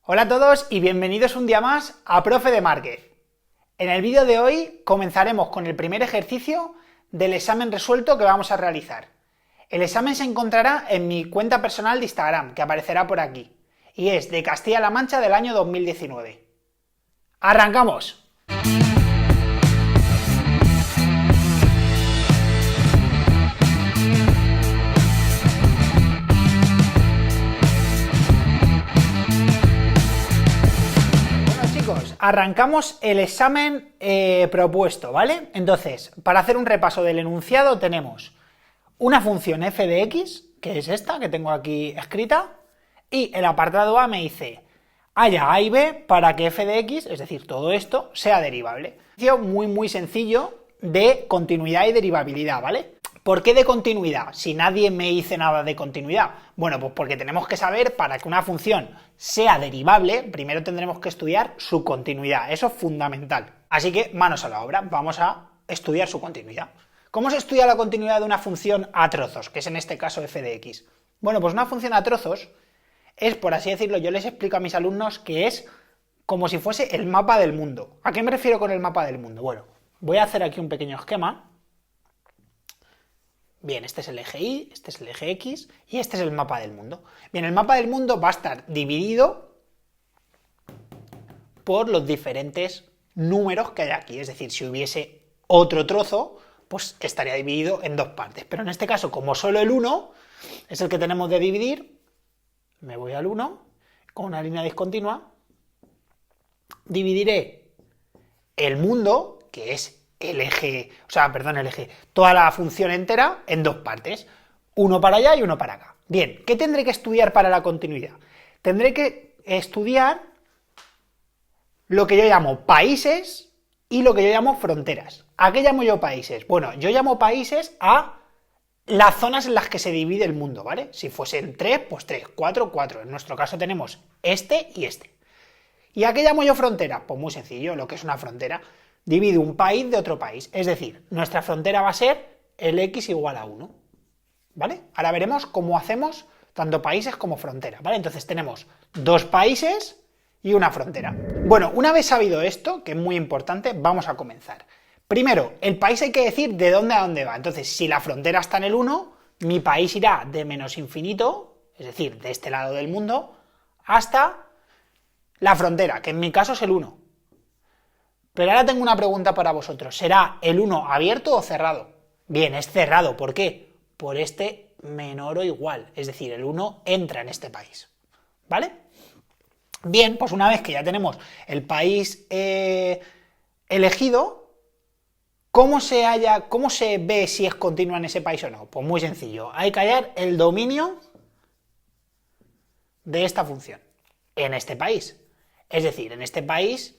Hola a todos y bienvenidos un día más a Profe de Márquez. En el vídeo de hoy comenzaremos con el primer ejercicio del examen resuelto que vamos a realizar. El examen se encontrará en mi cuenta personal de Instagram, que aparecerá por aquí, y es de Castilla-La Mancha del año 2019. ¡Arrancamos! Arrancamos el examen propuesto, ¿vale? Entonces, para hacer un repaso del enunciado tenemos una función f de x, que es esta que tengo aquí escrita, y el apartado A me dice haya a y b para que f de x, es decir, todo esto, sea derivable. Muy sencillo de continuidad y derivabilidad, ¿vale? ¿Por qué de continuidad? Si nadie me dice nada de continuidad. Bueno, pues porque tenemos que saber, para que una función sea derivable, primero tendremos que estudiar su continuidad. Eso es fundamental. Así que, manos a la obra, vamos a estudiar su continuidad. ¿Cómo se estudia la continuidad de una función a trozos, que es en este caso f de x? Bueno, pues una función a trozos es, por así decirlo, yo les explico a mis alumnos que es como si fuese el mapa del mundo. ¿A qué me refiero con el mapa del mundo? Bueno, voy a hacer aquí un pequeño esquema. Bien, este es el eje Y, este es el eje X y este es el mapa del mundo. Bien, el mapa del mundo va a estar dividido por los diferentes números que hay aquí. Es decir, si hubiese otro trozo, pues estaría dividido en dos partes. Pero en este caso, como solo el 1 es el que tenemos de dividir, me voy al 1, con una línea discontinua, dividiré el mundo, que es toda la función entera en dos partes, uno para allá y uno para acá. Bien, ¿qué tendré que estudiar para la continuidad? Tendré que estudiar lo que yo llamo países y lo que yo llamo fronteras. ¿A qué llamo yo países? Bueno, yo llamo países a las zonas en las que se divide el mundo, ¿vale? Si fuesen 3, pues 3, 4, 4. En nuestro caso tenemos este y este. ¿Y a qué llamo yo frontera? Pues muy sencillo, lo que es una frontera. Divide un país de otro país, es decir, nuestra frontera va a ser el x igual a 1, ¿vale? Ahora veremos cómo hacemos tanto países como fronteras, ¿vale? Entonces tenemos dos países y una frontera. Bueno, una vez sabido esto, que es muy importante, vamos a comenzar. Primero, el país hay que decir de dónde a dónde va. Entonces, si la frontera está en el 1, mi país irá de menos infinito, es decir, de este lado del mundo, hasta la frontera, que en mi caso es el 1. Pero ahora tengo una pregunta para vosotros. ¿Será el 1 abierto o cerrado? Bien, es cerrado. ¿Por qué? Por este menor o igual. Es decir, el 1 entra en este país. ¿Vale? Bien, pues una vez que ya tenemos el país elegido, ¿cómo se ve si es continua en ese país o no? Pues muy sencillo. Hay que hallar el dominio de esta función en este país. Es decir, en este país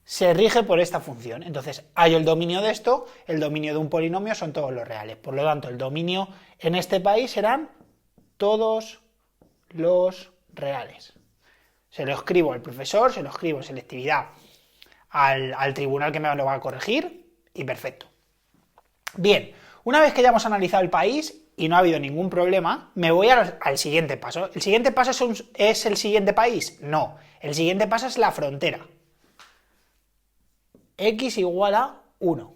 se rige por esta función. Entonces, hallo el dominio de esto, el dominio de un polinomio son todos los reales. Por lo tanto, el dominio en este país serán todos los reales. Se lo escribo al profesor, se lo escribo en selectividad al tribunal que me lo va a corregir y perfecto. Bien, una vez que ya hemos analizado el país y no ha habido ningún problema, me voy al siguiente paso. ¿El siguiente paso es el siguiente país? No, el siguiente paso es la frontera. X igual a 1,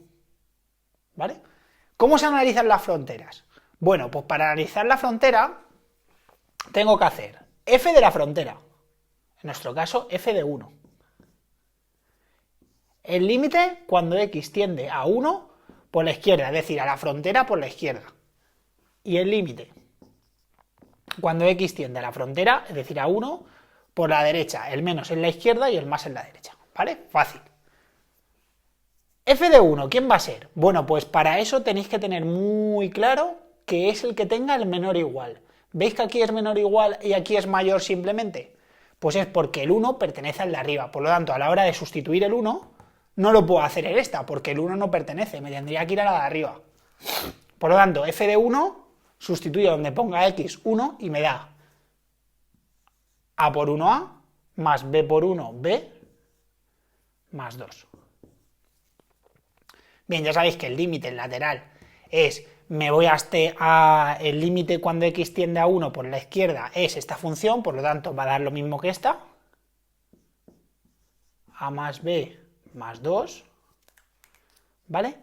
¿vale? ¿Cómo se analizan las fronteras? Bueno, pues para analizar la frontera tengo que hacer f de la frontera, en nuestro caso f de 1. El límite cuando x tiende a 1 por la izquierda, es decir, a la frontera por la izquierda. Y el límite cuando x tiende a la frontera, es decir, a 1, por la derecha, el menos en la izquierda y el más en la derecha, ¿vale? Fácil. F de 1, ¿quién va a ser? Bueno, pues para eso tenéis que tener muy claro que es el que tenga el menor igual. ¿Veis que aquí es menor igual y aquí es mayor simplemente? Pues es porque el 1 pertenece al de arriba. Por lo tanto, a la hora de sustituir el 1, no lo puedo hacer en esta, porque el 1 no pertenece, me tendría que ir a la de arriba. Por lo tanto, f de 1 sustituyo donde ponga x 1 y me da a por 1a más b por 1 b más 2. Bien, ya sabéis que el límite lateral es, me voy a el límite cuando x tiende a 1 por la izquierda es esta función, por lo tanto va a dar lo mismo que esta, a más b más 2, ¿vale?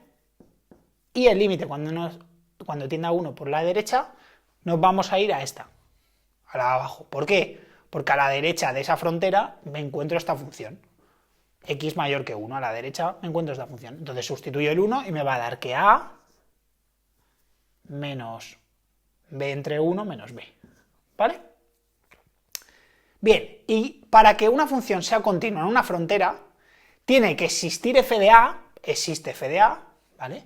Y el límite cuando tienda a 1 por la derecha, nos vamos a ir a esta, a la de abajo. ¿Por qué? Porque a la derecha de esa frontera me encuentro esta función, x mayor que 1, a la derecha me encuentro esta función. Entonces sustituyo el 1 y me va a dar que a menos b entre 1 menos b, ¿vale? Bien, y para que una función sea continua en una frontera, tiene que existir f de a, existe f de a, ¿vale?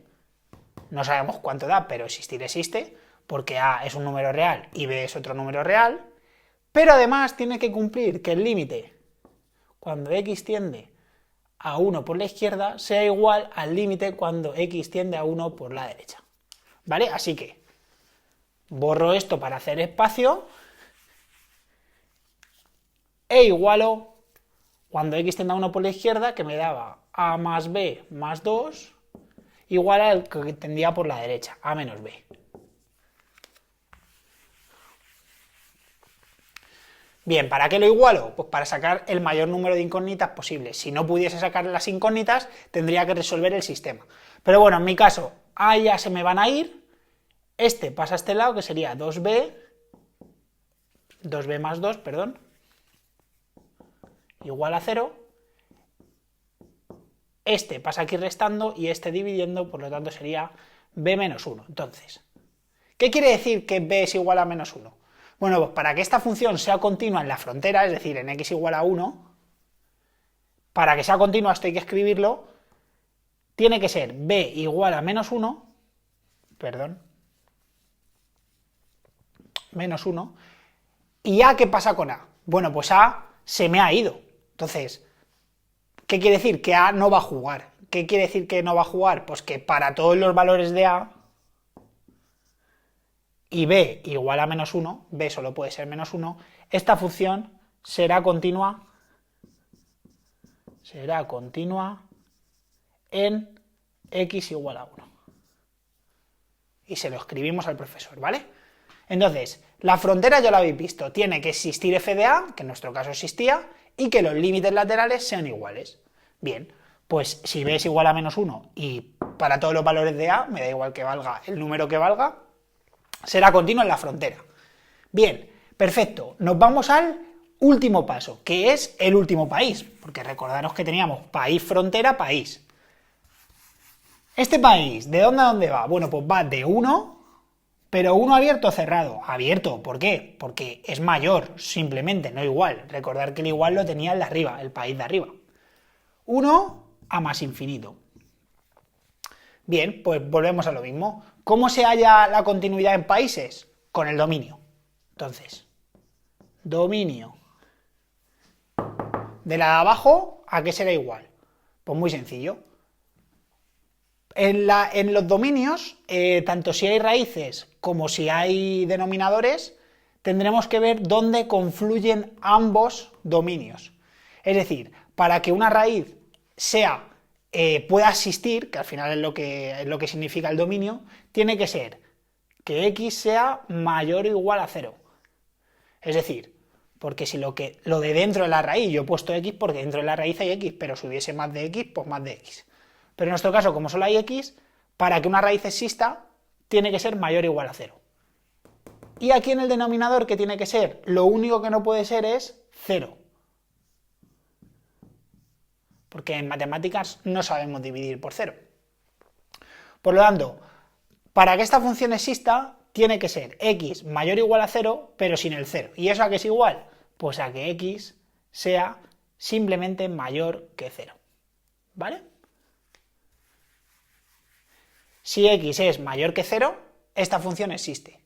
No sabemos cuánto da, pero existir existe, porque a es un número real y b es otro número real, pero además tiene que cumplir que el límite, cuando x tiende a 1 por la izquierda, sea igual al límite cuando x tiende a 1 por la derecha, ¿vale? Así que borro esto para hacer espacio, e igualo cuando x tiende a 1 por la izquierda, que me daba a más b más 2, igual al que tendía por la derecha, a menos b. Bien, ¿para qué lo igualo? Pues para sacar el mayor número de incógnitas posible. Si no pudiese sacar las incógnitas, tendría que resolver el sistema. Pero bueno, en mi caso, a ya se me van a ir, este pasa a este lado, que sería 2b más 2, perdón, igual a 0, este pasa aquí restando y este dividiendo, por lo tanto sería b menos 1. Entonces, ¿qué quiere decir que b es igual a menos 1? Bueno, pues para que esta función sea continua en la frontera, es decir, en x igual a 1, para que sea continua esto hay que escribirlo, tiene que ser b igual a menos 1, perdón, menos 1, ¿y a qué pasa con a? Bueno, pues a se me ha ido, entonces, ¿qué quiere decir? Que a no va a jugar. ¿Qué quiere decir que no va a jugar? Pues que para todos los valores de a y b igual a menos 1, b solo puede ser menos 1, esta función será continua en x igual a 1. Y se lo escribimos al profesor, ¿vale? Entonces, la frontera ya lo habéis visto, tiene que existir f de a, que en nuestro caso existía, y que los límites laterales sean iguales. Bien, pues si b es igual a menos 1 y para todos los valores de a, me da igual que valga el número que valga, será continuo en la frontera. Bien, perfecto, nos vamos al último paso, que es el último país, porque recordaros que teníamos país, frontera, país. Este país, ¿de dónde a dónde va? Bueno, pues va de 1, pero 1 abierto o cerrado. Abierto, ¿por qué? Porque es mayor, simplemente, no igual. Recordar que el igual lo tenía el de arriba, el país de arriba. 1 a más infinito. Bien, pues volvemos a lo mismo. ¿Cómo se halla la continuidad en países? Con el dominio. Entonces, dominio de la de abajo, ¿a qué será igual? Pues muy sencillo. En los dominios, tanto si hay raíces como si hay denominadores, tendremos que ver dónde confluyen ambos dominios. Es decir, para que una raíz pueda existir, que al final es lo que significa el dominio, tiene que ser que x sea mayor o igual a 0. Es decir, porque si lo de dentro de la raíz, yo he puesto x porque dentro de la raíz hay x, pero si hubiese más de x, pues más de x. Pero en nuestro caso, como solo hay x, para que una raíz exista, tiene que ser mayor o igual a 0. Y aquí en el denominador, ¿qué tiene que ser? Lo único que no puede ser es 0. Porque en matemáticas no sabemos dividir por 0. Por lo tanto, para que esta función exista, tiene que ser x mayor o igual a 0, pero sin el 0. ¿Y eso a qué es igual? Pues a que x sea simplemente mayor que 0. ¿Vale? Si x es mayor que 0, esta función existe.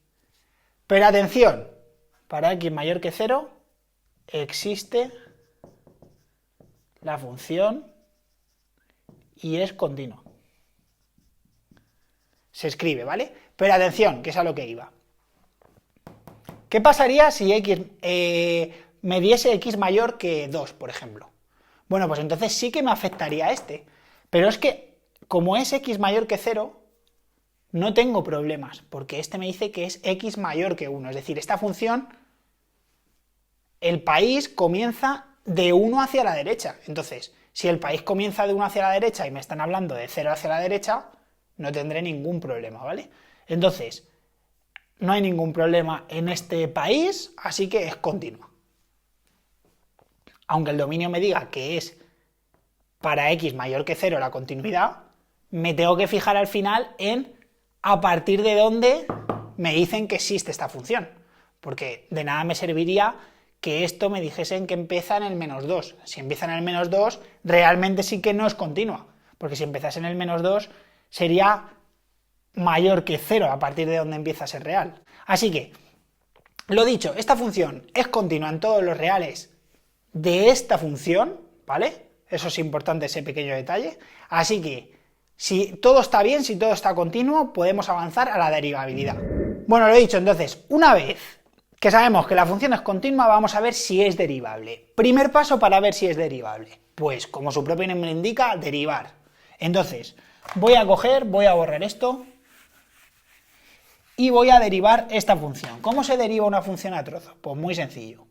Pero atención, para x mayor que 0, existe la función y es continua. Se escribe, ¿vale? Pero atención, que es a lo que iba. ¿Qué pasaría si x me diese x mayor que 2, por ejemplo? Bueno, pues entonces sí que me afectaría a este. Pero es que, como es x mayor que 0, no tengo problemas, porque este me dice que es x mayor que 1. Es decir, esta función, el país comienza de 1 hacia la derecha. Entonces, Si el país comienza de 1 hacia la derecha y me están hablando de 0 hacia la derecha, no tendré ningún problema, ¿vale? Entonces, no hay ningún problema en este país, así que es continua. Aunque el dominio me diga que es para x mayor que 0 la continuidad, me tengo que fijar al final en a partir de dónde me dicen que existe esta función, porque de nada me serviría que esto me dijesen que empieza en el -2. Si empieza en el -2, realmente sí que no es continua, porque si empezase en el -2 sería mayor que 0 a partir de donde empieza a ser real. Así que, lo dicho, esta función es continua en todos los reales de esta función, ¿vale? Eso es importante, ese pequeño detalle. Así que, si todo está bien, si todo está continuo, podemos avanzar a la derivabilidad. Bueno, lo he dicho, entonces, una vez que sabemos que la función es continua, vamos a ver si es derivable. Primer paso para ver si es derivable. Pues, como su propio nombre indica, derivar. Entonces, voy a borrar esto, y voy a derivar esta función. ¿Cómo se deriva una función a trozos? Pues muy sencillo.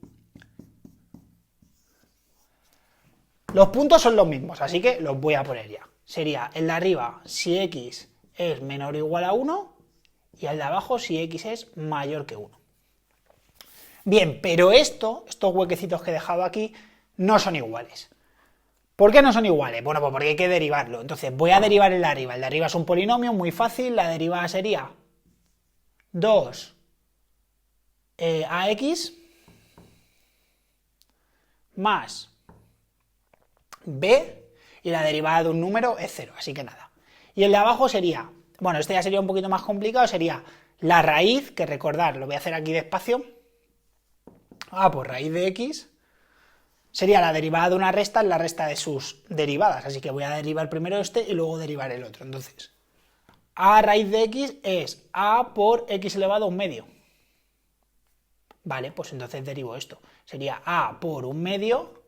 Los puntos son los mismos, así que los voy a poner ya. Sería el de arriba si x es menor o igual a 1 y el de abajo si x es mayor que 1. Bien, pero estos huequecitos que he dejado aquí no son iguales. ¿Por qué no son iguales? Bueno, pues porque hay que derivarlo. Entonces voy a derivar el de arriba. El de arriba es un polinomio muy fácil, la derivada sería 2 ax más b, y la derivada de un número es 0, así que nada. Y el de abajo sería, bueno, este ya sería un poquito más complicado, sería la raíz, que recordar, lo voy a hacer aquí despacio, pues raíz de x, sería la derivada de una resta en la resta de sus derivadas, así que voy a derivar primero este y luego derivar el otro. Entonces, a raíz de x es a por x elevado a un medio. Vale, pues entonces derivo esto. Sería a por un medio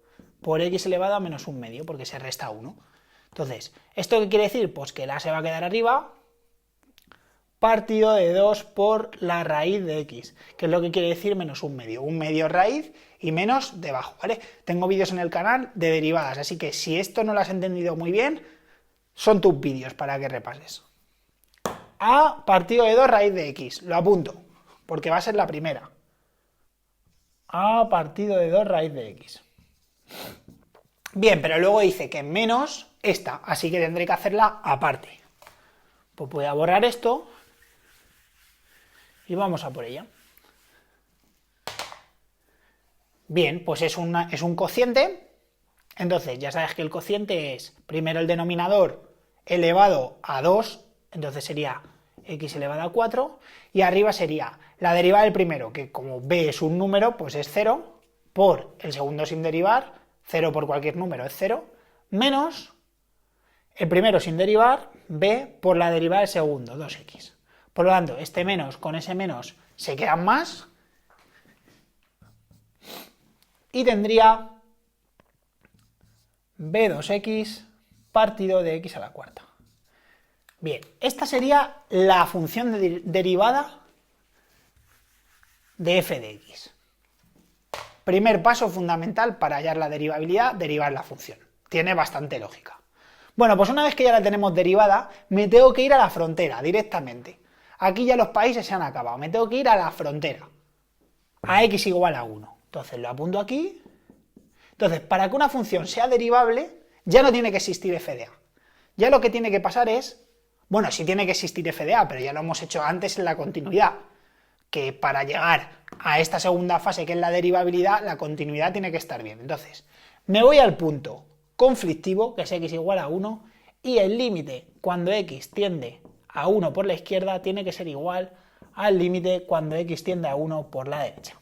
por x elevado a menos un medio, porque se resta 1. Entonces, ¿esto qué quiere decir? Pues que el a se va a quedar arriba, partido de 2 por la raíz de x, que es lo que quiere decir menos un medio raíz y menos debajo, ¿vale? Tengo vídeos en el canal de derivadas, así que si esto no lo has entendido muy bien, son tus vídeos para que repases. A partido de 2 raíz de x, lo apunto, porque va a ser la primera. A partido de 2 raíz de x. Bien, pero luego dice que menos esta, así que tendré que hacerla aparte. Pues voy a borrar esto y vamos a por ella. Bien, pues es un cociente, entonces ya sabes que el cociente es primero el denominador elevado a 2, entonces sería x elevado a 4, y arriba sería la derivada del primero, que como b es un número, pues es 0, por el segundo sin derivar, 0 por cualquier número es 0, menos el primero sin derivar, b por la derivada del segundo, 2x. Por lo tanto, este menos con ese menos se quedan más, y tendría b2x partido de x a la cuarta. Bien, esta sería la función derivada de f de x. Primer paso fundamental para hallar la derivabilidad, derivar la función. Tiene bastante lógica. Bueno, pues una vez que ya la tenemos derivada, me tengo que ir a la frontera directamente. Aquí ya los países se han acabado, me tengo que ir a la frontera, a x igual a 1. Entonces lo apunto aquí. Entonces, para que una función sea derivable, ya no tiene que existir f de a. Ya lo que tiene que pasar es, bueno, sí tiene que existir f de a, pero ya lo hemos hecho antes en la continuidad, que para llegar a esta segunda fase, que es la derivabilidad, la continuidad tiene que estar bien. Entonces, me voy al punto conflictivo, que es x igual a 1, y el límite cuando x tiende a 1 por la izquierda tiene que ser igual al límite cuando x tiende a 1 por la derecha.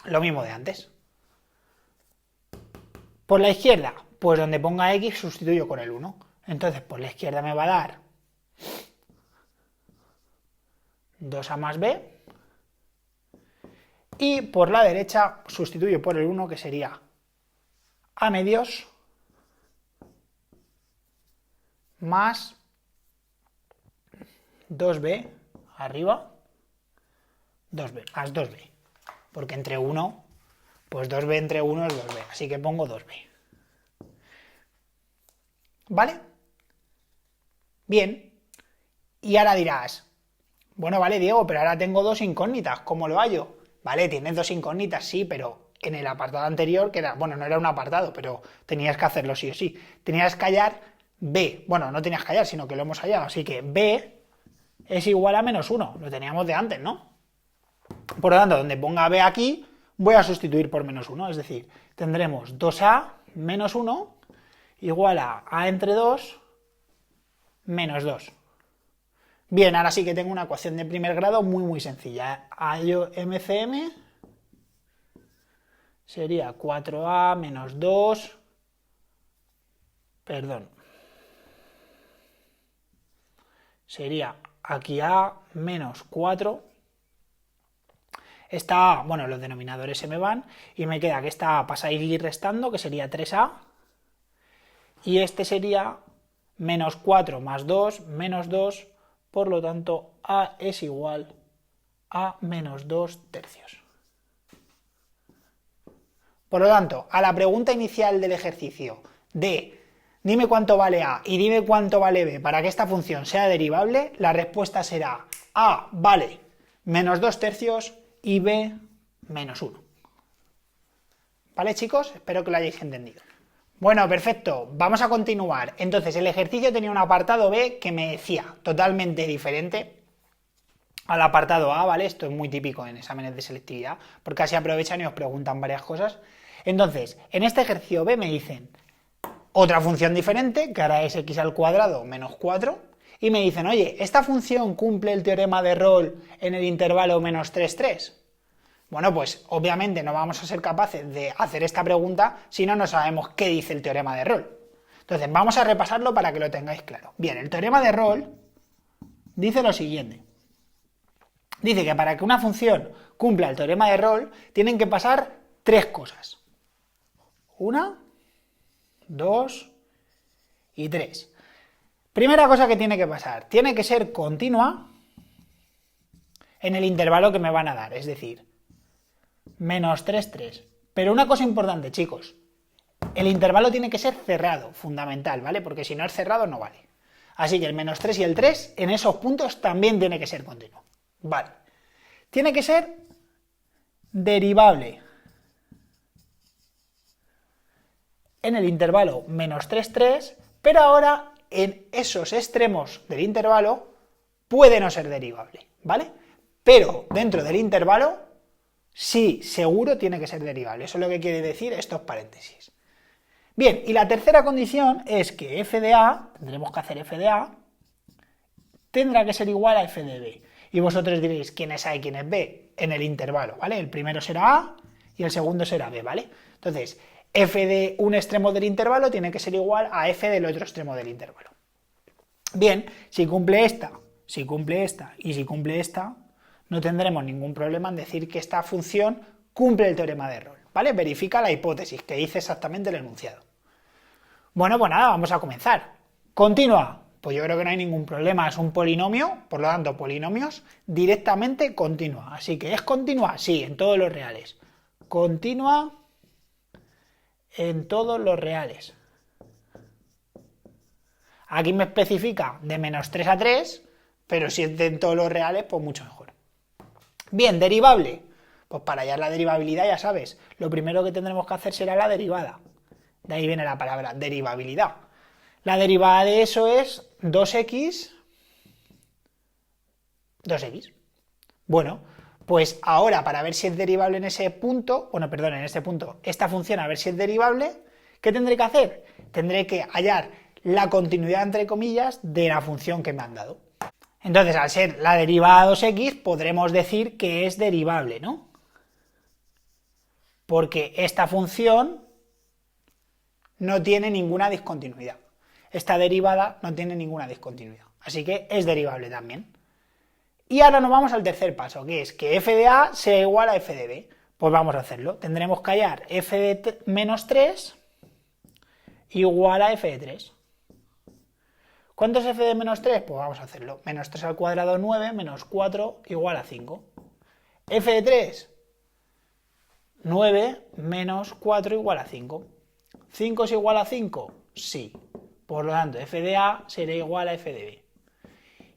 Lo mismo de antes. Por la izquierda, pues donde ponga x sustituyo con el 1. Entonces, por la izquierda me va a dar 2a más b, y por la derecha sustituyo por el 1, que sería a medios más 2b arriba, 2b, más 2b, porque entre 1, pues 2b entre 1 es 2b, así que pongo 2b. ¿vale? Bien, y ahora dirás, bueno, vale, Diego, pero ahora tengo dos incógnitas, ¿cómo lo hallo? Vale, tienes dos incógnitas, sí, pero en el apartado anterior, que era, bueno, no era un apartado, pero tenías que hacerlo sí o sí, tenías que hallar B, bueno, no tenías que hallar, sino que lo hemos hallado, así que B es igual a -1, lo teníamos de antes, ¿no? Por lo tanto, donde ponga B aquí, voy a sustituir por -1, es decir, tendremos 2A menos 1 igual a A entre 2 menos 2. Bien, ahora sí que tengo una ecuación de primer grado muy sencilla. Hallo MCM sería 4A menos 2, perdón, sería aquí A menos 4. Esta A, bueno, los denominadores se me van y me queda que esta A pasa a ir restando, que sería 3A, y este sería menos 4 más 2, menos 2, por lo tanto A es igual a menos 2 tercios. Por lo tanto, a la pregunta inicial del ejercicio de dime cuánto vale A y dime cuánto vale B para que esta función sea derivable, la respuesta será A vale menos 2 tercios y B menos 1. ¿Vale, chicos? Espero que lo hayáis entendido. Bueno, perfecto, vamos a continuar. Entonces, el ejercicio tenía un apartado B que me decía totalmente diferente al apartado A, ¿vale? Esto es muy típico en exámenes de selectividad, porque así aprovechan y os preguntan varias cosas. Entonces, en este ejercicio B me dicen otra función diferente, que ahora es x al cuadrado menos 4, y me dicen, oye, ¿esta función cumple el teorema de Rolle en el intervalo menos 3, 3? Bueno, pues obviamente no vamos a ser capaces de hacer esta pregunta si no sabemos qué dice el teorema de Rolle. Entonces, vamos a repasarlo para que lo tengáis claro. Bien, el teorema de Rolle dice lo siguiente. Dice que para que una función cumpla el teorema de Rolle tienen que pasar tres cosas. 1, 2 y 3. Primera cosa que tiene que pasar, tiene que ser continua en el intervalo que me van a dar, es decir, menos 3, 3. Pero una cosa importante, chicos, el intervalo tiene que ser cerrado, fundamental, ¿vale? Porque si no es cerrado no vale. Así que el menos 3 y el 3 en esos puntos también tiene que ser continuo. Vale. Tiene que ser derivable en el intervalo menos 3, 3, pero ahora en esos extremos del intervalo puede no ser derivable, ¿vale? Pero dentro del intervalo sí, seguro tiene que ser derivable. Eso es lo que quiere decir estos paréntesis. Bien, y la tercera condición es que f de a, tendremos que hacer f de a, tendrá que ser igual a f de b. Y vosotros diréis quién es a y quién es b en el intervalo, ¿vale? El primero será a y el segundo será b, ¿vale? Entonces, f de un extremo del intervalo tiene que ser igual a f del otro extremo del intervalo. Bien, si cumple esta y si cumple esta, no tendremos ningún problema en decir que esta función cumple el teorema de Rolle, ¿vale? Verifica la hipótesis que dice exactamente el enunciado. Bueno, pues nada, vamos a comenzar. Continua, pues yo creo que no hay ningún problema, es un polinomio, por lo tanto, polinomios directamente continua. Así que ¿es continua? Sí, en todos los reales. Continua en todos los reales. Aquí me especifica de menos 3 a 3, pero si es de todos los reales, pues mucho mejor. Bien, derivable. Pues para hallar la derivabilidad, ya sabes, lo primero que tendremos que hacer será la derivada. De ahí viene la palabra derivabilidad. La derivada de eso es 2x. Bueno, pues ahora para ver si es derivable en ese punto, en este punto, esta función a ver si es derivable, ¿qué tendré que hacer? Tendré que hallar la continuidad, entre comillas, de la función que me han dado. Entonces, al ser la derivada 2x, podremos decir que es derivable, ¿no? Porque esta función no tiene ninguna discontinuidad. Esta derivada no tiene ninguna discontinuidad. Así que es derivable también. Y ahora nos vamos al tercer paso, que es que f de a sea igual a f de b. Pues vamos a hacerlo. Tendremos que hallar f de menos 3 igual a f de 3. ¿Cuánto es f de menos 3? Pues vamos a hacerlo. Menos 3 al cuadrado 9, menos 4 igual a 5. F de 3, 9 menos 4 igual a 5. ¿5 es igual a 5? Sí. Por lo tanto, f de A será igual a f de B.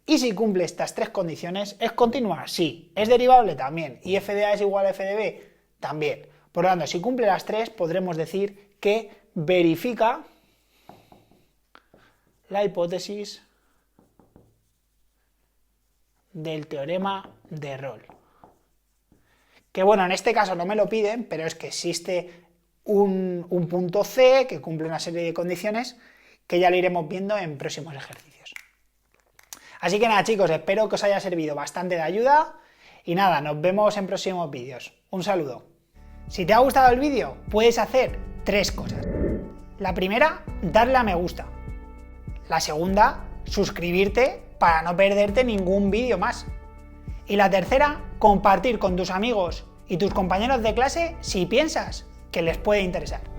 Y si cumple estas tres condiciones, ¿es continua? Sí. ¿Es derivable? También. ¿Y f de A es igual a f de B? También. Por lo tanto, si cumple las tres, podremos decir que verifica la hipótesis del teorema de Rolle. Que bueno, en este caso no me lo piden, pero es que existe un punto C que cumple una serie de condiciones que ya lo iremos viendo en próximos ejercicios. Así que nada, chicos, espero que os haya servido bastante de ayuda y nada, nos vemos en próximos vídeos. Un saludo. Si te ha gustado el vídeo, puedes hacer tres cosas. La primera, darle a me gusta. La segunda, suscribirte para no perderte ningún vídeo más. Y la tercera, compartir con tus amigos y tus compañeros de clase si piensas que les puede interesar.